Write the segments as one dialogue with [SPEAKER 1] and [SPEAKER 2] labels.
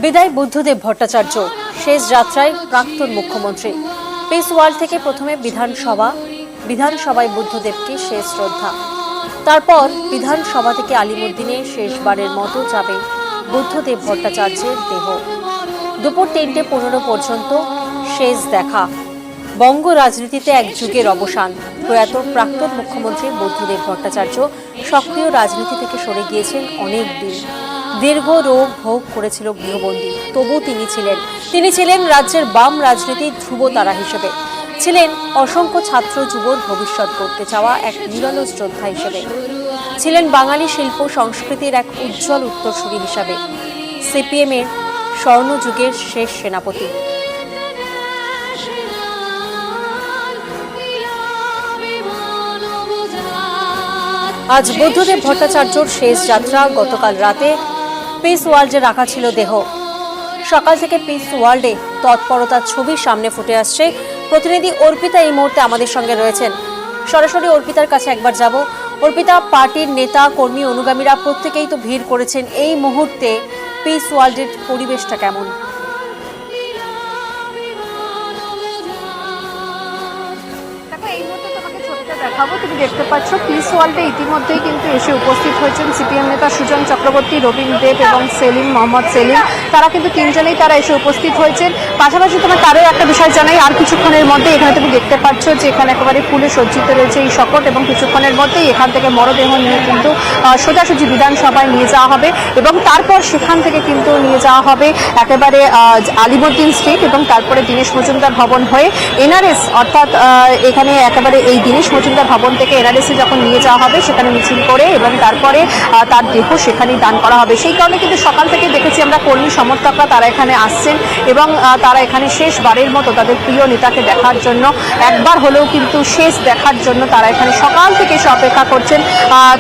[SPEAKER 1] বিদায় বুদ্ধদেব ভট্টাচার্য, শেষ যাত্রায় প্রাক্তন মুখ্যমন্ত্রী। পিস ওয়ার্ল্ড থেকে প্রথমে বিধানসভায় বুদ্ধদেবকে শেষ শ্রদ্ধা, তারপর বিধানসভা থেকে আলিমুদ্দিনে শেষবারের মতো যাবে বুদ্ধদেব ভট্টাচার্যের দেহ। দুপুর 3:15 পর্যন্ত শেষ দেখা। বঙ্গ রাজনীতিতে এক যুগের অবসান। প্রয়াত প্রাক্তন মুখ্যমন্ত্রী বুদ্ধদেব ভট্টাচার্য সক্রিয় রাজনীতি থেকে সরে গিয়েছেন অনেক দিন। দীর্ঘ রোগ ভোগ করেছিল গৃহবন্দী, তবু তিনি ছিলেন রাজ্যের বাম রাজনীতির ধ্রুবতারা হিসেবে, ছিলেন অসংখ্য ছাত্র যুবর ভবিষ্যৎ করতে চাওয়া এক নিরলস যোদ্ধা হিসেবে, ছিলেন বাঙালি শিল্প সংস্কৃতির এক উজ্জ্বল উত্তরসূরি হিসাবে, সিপিএম এর স্বর্ণযুগের শেষ সেনাপতি। আজ বুদ্ধদেব ভট্টাচার্যর শেষ যাত্রা। গতকাল রাতে পিস ওয়ার্ল্ডে রাখা ছিল দেহ। সকাল থেকে পিস ওয়ার্ল্ডে তৎপরতার ছবি সামনে ফুটে আসছে। প্রতিনিধি অর্পিতা এই মুহূর্তে আমাদের সঙ্গে রয়েছেন। সরাসরি অর্পিতার কাছে একবার যাব। অর্পিতা, পার্টির নেতা কর্মী অনুগামীরা প্রত্যেকেই তো ভিড় করেছেন, এই মুহূর্তে পিস ওয়ার্ল্ডের পরিবেশটা কেমন?
[SPEAKER 2] দেখাবো, তুমি দেখতে পাচ্ছ পিস ওয়ার্ল্ডে ইতিমধ্যেই কিন্তু এসে উপস্থিত হয়েছেন সিপিএম নেতা সুজন চক্রবর্তী, রবীন দেব এবং মোহাম্মদ সেলিম। তারা কিন্তু তিনজনেই এসে উপস্থিত হয়েছেন। পাশাপাশি তোমার তারও একটা বিষয় জানাই, আর কিছুক্ষণের মধ্যে এখানে তুমি দেখতে পাচ্ছ যে এখানে একেবারে ফুলে সজ্জিত রয়েছে এই শকট, এবং কিছুক্ষণের মধ্যেই এখান থেকে মরদেহ নিয়ে কিন্তু সোজাসুজি বিধানসভায় নিয়ে যাওয়া হবে, এবং তারপর সেখান থেকে কিন্তু নিয়ে যাওয়া হবে একেবারে আলিমুদ্দিন স্ট্রিট, এবং তারপরে দীনেশ মজুমদার ভবন হয়ে এনআরএস, অর্থাৎ এখানে একেবারে এই দীনেশ মজুমদার ভবন থেকে এনআরএসে যখন নিয়ে যাওয়া হবে সেখানে মিছিল করে এবং তারপরে তার দেহ সেখানেই দান করা হবে। সেই কারণে কিন্তু সকাল থেকে দেখেছি আমরা কর্মী সমর্থকরা তারা এখানে আসছেন, এবং তারা এখানে শেষবারের মতো তাদের প্রিয় নেতাকে দেখার জন্য, একবার হলেও কিন্তু শেষ দেখার জন্য তারা এখানে সকাল থেকে এসে অপেক্ষা করছেন।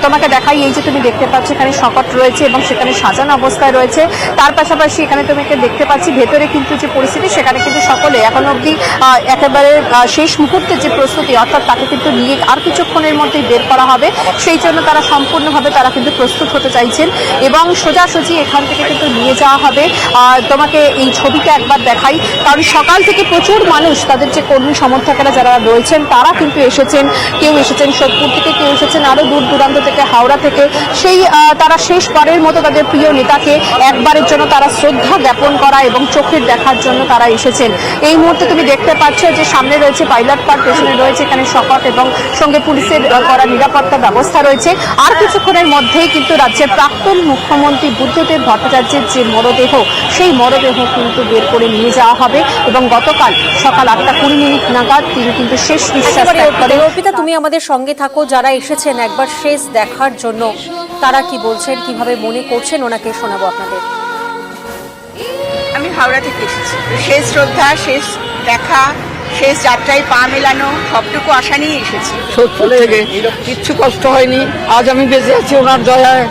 [SPEAKER 2] তোমাকে দেখাই, এই যে তুমি দেখতে পাচ্ছ এখানে শকট রয়েছে এবং সেখানে সাজানো অবস্থায় রয়েছে। তার পাশাপাশি এখানে তোমাকে দেখতে পাচ্ছি ভেতরে কিন্তু যে পরিস্থিতি, সেখানে কিন্তু সকলে এখন অবধি একেবারে শেষ মুহূর্তে যে প্রস্তুতি, অর্থাৎ তাকে কিন্তু নিয়ে আর কিছুক্ষণের মধ্যেই বের করা হবে, সেই জন্য তারা সম্পূর্ণভাবে তারা কিন্তু প্রস্তুত হতে চাইছেন, এবং সোজাসুজি এখান থেকে কিন্তু নিয়ে যাওয়া হবে। তোমাকে এই ছবিটা একবার দেখাই, কারণ সকাল থেকে প্রচুর মানুষ, তাদের যে কর্মী সমর্থকেরা যারা রয়েছেন তারা কিন্তু এসেছেন। কেউ এসেছেন সোদপুর থেকে, কেউ এসেছেন আরো দূর দূরান্ত থেকে, হাওড়া থেকে। সেই তারা শেষবারের মতো তাদের প্রিয় নেতাকে একবারের জন্য তারা শ্রদ্ধা জ্ঞাপন করা এবং চোখের দেখার জন্য তারা এসেছেন। এই মুহূর্তে তুমি দেখতে পাচ্ছ যে সামনে রয়েছে পাইলট পার্ক, পেছনে রয়েছে এখানে শকট এবং সঙ্গে পুলিশের করা নিরাপত্তা ব্যবস্থা রয়েছে। আর কিছুক্ষণের মধ্যেই কিন্তু রাজ্যের প্রাক্তন মুখ্যমন্ত্রী বুদ্ধদেব ভট্টাচার্যের যে মরদেহ, সেই মরদেহ কিন্তু বের করে নিয়ে যাওয়া হবে, এবং গতকাল সকাল 8:20 নাগাদ তিনি কিন্তু শেষ নিঃশ্বাস ত্যাগ করেন।
[SPEAKER 1] অর্পিতা, তুমি আমাদের সঙ্গে থাকো। যারা এসেছেন একবার শেষ দেখার জন্য, তারা কি বলছেন, কিভাবে মনে করছেন, ওনাকে শোনাবো আপনাদের।
[SPEAKER 3] আমি হাওড়া থেকে এসেছি। শেষ শ্রদ্ধা, শেষ দেখা, শেষ যাত্রায় পা মেলানো, সবটুকু আশা নিয়ে এসেছি।
[SPEAKER 4] সোদপুর থেকে কিচ্ছু কষ্ট হয়নি, আজ আমি বেঁচে আছি ওনার দয়ায়।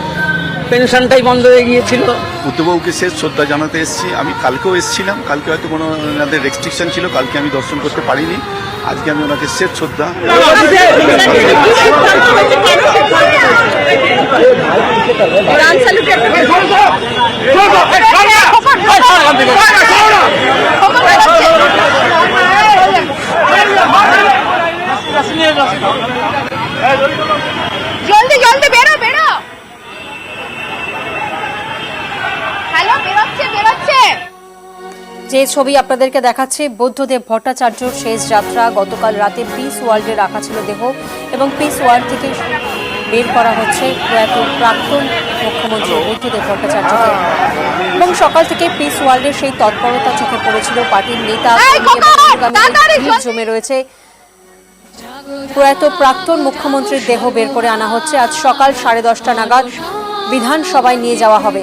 [SPEAKER 4] পেনশনটাই বন্ধ হয়ে গিয়েছিল।
[SPEAKER 5] বুদ্ধবাবুকে শেষ শ্রদ্ধা জানাতে এসেছি। আমি কালকেও এসেছিলাম, কালকে হয়তো কোনো ওনাদের রেস্ট্রিকশন ছিল, কালকে আমি দর্শন করতে পারিনি। আজকে আমি ওনাকে শেষ শ্রদ্ধা।
[SPEAKER 2] জলদি জলদি বেরো বেরো। হ্যালো, বেরোচ্ছে।
[SPEAKER 1] যে ছবি আপনাদেরকে দেখাচ্ছি, বুদ্ধদেব ভট্টাচার্যর শেষ যাত্রা। গতকাল রাতে পিস ওয়ার্ল্ডে রাখা ছিল দেহ, এবং পিস ওয়ার্ল্ড থেকে বের করা হচ্ছে প্রয়াত প্রাক্তন মুখ্যমন্ত্রী বুদ্ধদেব ভট্টাচার্যকে, এবং সকাল থেকে পিস ওয়ার্ল্ডের সেই তৎপরতা চোখে পড়েছিল। পার্টির নেতা জমে রয়েছে। প্রয়াত প্রাক্তন মুখ্যমন্ত্রীর দেহ বের করে আনা হচ্ছে। আজ সকাল 10:30 নাগাদ বিধানসভায় নিয়ে যাওয়া হবে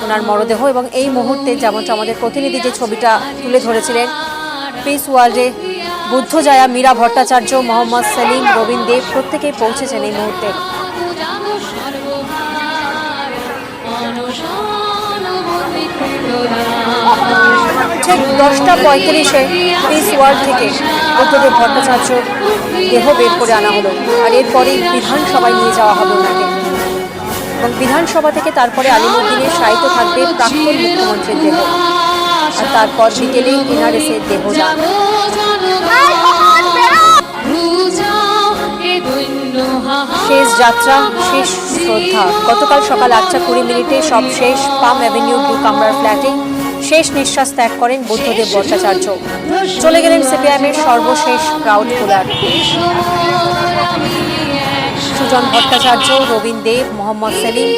[SPEAKER 1] ওনার মরদেহ, এবং এই মুহূর্তে যেমনটা আমাদের প্রতিনিধি যে ছবিটা তুলে ধরেছিলেন, পিস ওয়ার্ল্ডে বুদ্ধজয়া, মীরা ভট্টাচার্য, মোহাম্মদ সেলিম, রবীন দেব প্রত্যেকেই পৌঁছেছেন এই মুহূর্তে। ঠিক 10:35-এ পিস ওয়ার্ল্ড থেকে বুদ্ধদেব ভট্টাচার্য দেহ বের করে আনা হলো, আর এরপরেই বিধানসভায় নিয়ে যাওয়া হবে ওনাকে। এবং বিধানসভা থেকে তারপরে আলিমুদ্দিনের শায়িত থাকবে প্রাক্তন মুখ্যমন্ত্রীর দেহ, আর তারপর বিকেলে এনআরএসের দেহদান। শেষ যাত্রা, শেষ শ্রদ্ধা। গতকাল সকাল 8:20 সব শেষ। পাম অ্যাভিনিউ 2 কামরার ফ্ল্যাটে শেষ নিঃশ্বাস ত্যাগ করেন বুদ্ধদেব ভট্টাচার্য। চলে গেলেন সিপিআইএমের সর্বশেষ ক্রাউড পুলার। সুজন ভট্টাচার্য, রবীন দেব, মোহাম্মদ সেলিম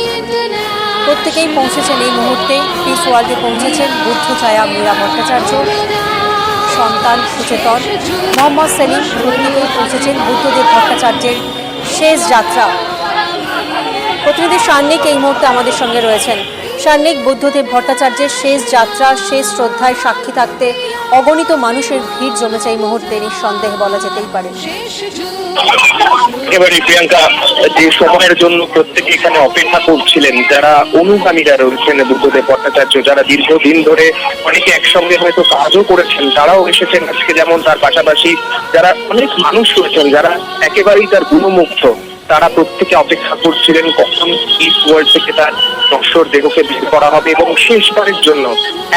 [SPEAKER 1] প্রত্যেকেই পৌঁছেছেন এই মুহূর্তে। পিস ওয়ার্ল্ডে পৌঁছেছেন বুদ্ধছায়া মীরা ভট্টাচার্য, সন্তান সুচেতন, মোহাম্মদ সেলিম প্রত্যেকেই পৌঁছেছেন বুদ্ধদেব ভট্টাচার্যের শেষ যাত্রা। প্রতিনিধি সান্নিক এই মুহূর্তে আমাদের সঙ্গে রয়েছেন। সান্নিক, বুদ্ধদেব ভট্টাচার্যের শেষ যাত্রা, শেষ শ্রদ্ধায় সাক্ষী থাকতে অগণিত মানুষের ভিড় জমেছে এই মুহূর্তে, নিঃসন্দেহে বলা যেতেই পারে।
[SPEAKER 6] একেবারে প্রিয়াঙ্কা, যে সময়ের জন্য প্রত্যেকে এখানে অপেক্ষা করছিলেন, যারা অনুগামীরা রয়েছেন বুদ্ধদেব ভট্টাচার্য, যারা দীর্ঘদিন ধরে অনেকে একসঙ্গে হয়তো কাজও করেছেন, তারাও এসেছেন আজকে। যেমন তার পাশাপাশি যারা অনেক মানুষ রয়েছেন যারা একেবারেই তার গুণমুগ্ধ, তারা প্রত্যেকে অপেক্ষা করছিলেন কখন পিস ওয়ার্ল্ড থেকে তার নশ্বর দেহকে বের করা হবে এবং শেষবারের জন্য,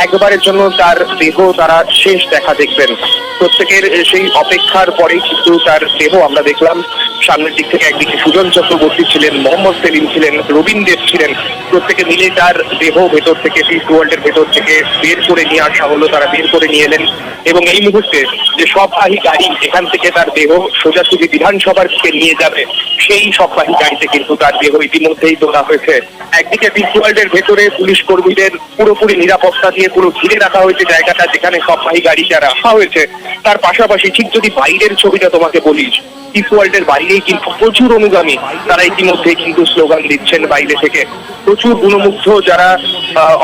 [SPEAKER 6] একবারের জন্য তার দেহ তারা শেষ দেখা দেখবেন। প্রত্যেকের সেই অপেক্ষার পরেই কিন্তু তার দেহ আমরা দেখলাম সামনের দিক থেকে। একদিকে সুজন চক্রবর্তী ছিলেন, মোহাম্মদ সেলিম ছিলেন, রবীন দেব ছিলেন, প্রত্যেকে মিলে তার দেহ ভেতর থেকে, পিস ওয়ার্ল্ডের ভেতর থেকে বের করে নিয়ে আসা হলো। তারা বের করে নিয়ে এলেন এবং এই মুহূর্তে যে সববাহী গাড়ি এখান থেকে তার দেহ সোজাসুজি বিধানসভার দিকে নিয়ে যাবে, সেই সববাহী গাড়িতে কিন্তু তার দেহ ইতিমধ্যেই তোলা হয়েছে। একদিকে পিস ওয়ার্ল্ডের ভেতরে পুলিশ কর্মীদের পুরোপুরি নিরাপত্তা দিয়ে পুরো ঘিরে রাখা হয়েছে জায়গাটা যেখানে সববাহী গাড়িটা রাখা হয়েছে। তার পাশাপাশি ঠিক যদি বাইরের ছবিটা তোমাকে বলি, পিস ওয়ার্ল্ডের বাইরেই কিন্তু প্রচুর অনুগামী, তারা ইতিমধ্যে কিন্তু স্লোগান দিচ্ছেন বাইরে থেকে। প্রচুর গুণমুগ্ধ যারা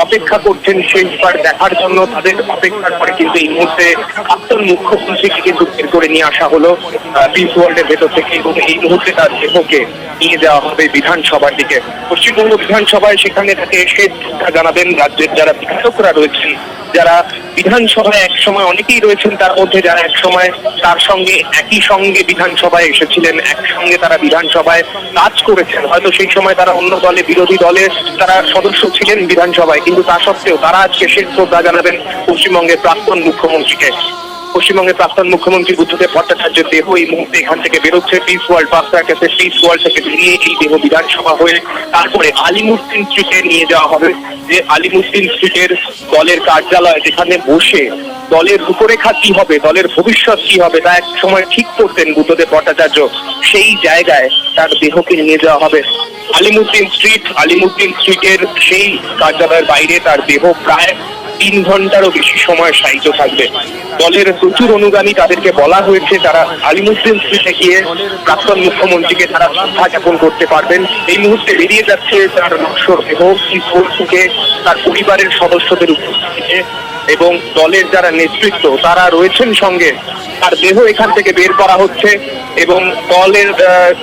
[SPEAKER 6] অপেক্ষা করছেন শেষবার দেখার জন্য, তাদের অপেক্ষার পরে কিন্তু এই মুহূর্তে প্রাক্তন মুখ্যমন্ত্রীকে কিন্তু বের করে নিয়ে আসা হলো পিস ওয়ার্ল্ডের ভেতর থেকে এবং এই মুহূর্তে তার দেহকে নিয়ে যাওয়া হবে বিধানসভার দিকে। পশ্চিমবঙ্গ বিধানসভায় সেখানে তাকে শেষ শ্রদ্ধা জানাবেন রাজ্যের যারা বিধায়করা রয়েছেন, যারা বিধানসভায় একসময় অনেকেই রয়েছেন, তার মধ্যে যারা একসময় তার সঙ্গে একই সঙ্গে বিধানসভায় এসেছিলেন, একসঙ্গে তারা বিধানসভায় কাজ করেছেন। হয়তো সেই সময় তারা অন্য দলে, বিরোধী দলে তারা সদস্য ছিলেন বিধানসভায়, কিন্তু তা সত্ত্বেও তারা আজকে শেষ শ্রদ্ধা জানাবেন পশ্চিমবঙ্গের প্রাক্তন মুখ্যমন্ত্রীকে। পশ্চিমবঙ্গের প্রাক্তন মুখ্যমন্ত্রী বুদ্ধদেব ভট্টাচার্যের দেহ এই মুহূর্তে এখান থেকে বেরোচ্ছে পিস ওয়ার্ল্ড পাঁচটার কাছে। পিস ওয়ার্ল্ড থেকে বেরিয়ে এই দেহ বিধানসভা হয়ে তারপরে আলিমুদ্দিন স্ট্রিটে নিয়ে যাওয়া হবে, যে আলিমুদ্দিন স্ট্রিটের দলের কার্যালয়, যেখানে বসে দলের রূপরেখা কি হবে, দলের ভবিষ্যৎ কি হবে, তা এক সময় ঠিক করতেন বুদ্ধদেব ভট্টাচার্য। সেই জায়গায় তার দেহকে নিয়ে যাওয়া হবে আলিমুদ্দিন স্ট্রিট। আলিমুদ্দিন স্ট্রিটের সেই কার্যালয়ের বাইরে তার দেহ প্রায় 3 ঘন্টারও বেশি সময় শায়িত থাকবে। দলের প্রচুর অনুগামী, তাদেরকে বলা হয়েছে তারা আলিমুদ্দিন স্ট্রিটে গিয়ে প্রাক্তন মুখ্যমন্ত্রীকে তারা শ্রদ্ধা জ্ঞাপন করতে পারবেন। এই মুহূর্তে বেরিয়ে যাচ্ছে তার নশ্বর দেহ পিস ওয়ার্ল্ড থেকে তার পরিবারের সদস্যদের উপস্থিতিতে এবং দলের যারা নেতৃত্ব তারা রয়েছেন সঙ্গে। তার দেহ এখান থেকে বের করা হচ্ছে এবং দলের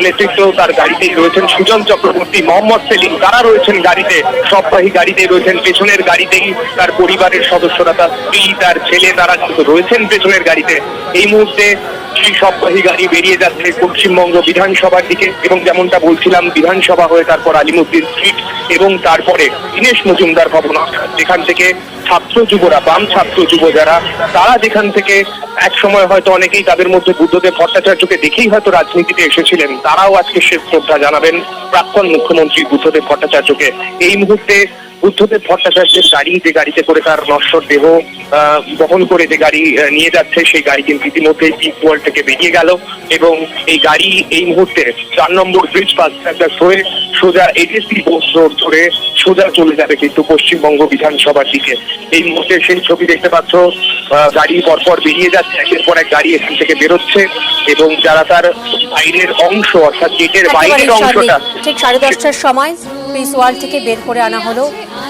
[SPEAKER 6] নেতৃত্ব তার গাড়িতেই রয়েছেন। সুজন চক্রবর্তী, মোহাম্মদ সেলিম তারা রয়েছেন গাড়িতে, সববাহী গাড়িতেই রয়েছেন। পেছনের গাড়িতেই তার পরিবারের সদস্যরা, তার স্ত্রী, তার ছেলে, তারা কিন্তু রয়েছেন পেছনের গাড়িতে। এই মুহূর্তে সেই সববাহী গাড়ি বেরিয়ে যাচ্ছে পশ্চিমবঙ্গ বিধানসভার দিকে এবং যেমনটা বলছিলাম বিধানসভা হয়ে তারপর আলিমুদ্দিন স্ট্রিট এবং তারপরে দীনেশ মজুমদার ভবন, যেখান থেকে ছাত্র যুবরা, বাম ছাত্র যুব যারা, তারা যেখান থেকে এক সময় হয়তো অনেকেই তাদের মধ্যে বুদ্ধদেব ভট্টাচার্যকে দেখেই হয়তো রাজনীতিতে এসেছিলেন, তারাও আজকে শেষ শ্রদ্ধা জানাবেন প্রাক্তন মুখ্যমন্ত্রী বুদ্ধদেব ভট্টাচার্যকে। এই মুহূর্তে বুদ্ধদেব ভট্টাচার্যের গাড়ি, যে গাড়িতে করে তার নশ্বর দেহ বহন করে যে গাড়ি নিয়ে যাচ্ছে, সেই গাড়ি কিন্তু ইতিমধ্যেই পিস ওয়ার্ল্ড থেকে বেরিয়ে গেল এবং এই গাড়ি এই মুহূর্তে 4 নম্বর ব্রিজ পাস হয়ে সোজা এডিসি বোস রোড ধরে সোজা চলে যাবে কিন্তু পশ্চিমবঙ্গ বিধানসভার দিকে। এই মুহূর্তে সেই ছবি দেখতে পাচ্ছ, গাড়ি পরপর বেরিয়ে যাচ্ছে, একের পর এক গাড়ি এখান থেকে বেরোচ্ছে এবং যারা তার বাইরের অংশ অর্থাৎ গেটের বাইরের অংশটা
[SPEAKER 1] ঠিক 10:30টার সময় পিস ওয়ার্ল্ড থেকে বের করে আনা হলো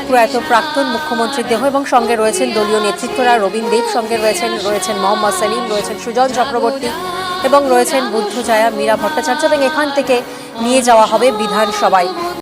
[SPEAKER 1] প্রয়াত প্রাক্তন মুখ্যমন্ত্রীর দেহ এবং সঙ্গে রয়েছেন দলীয় নেতৃত্বরা। রবীন দেব সঙ্গে রয়েছেন মোহাম্মদ সেলিম, রয়েছেন সুজন চক্রবর্তী এবং রয়েছেন বুদ্ধছায়া মীরা ভট্টাচার্য এবং এখান থেকে নিয়ে যাওয়া হবে বিধানসভায়।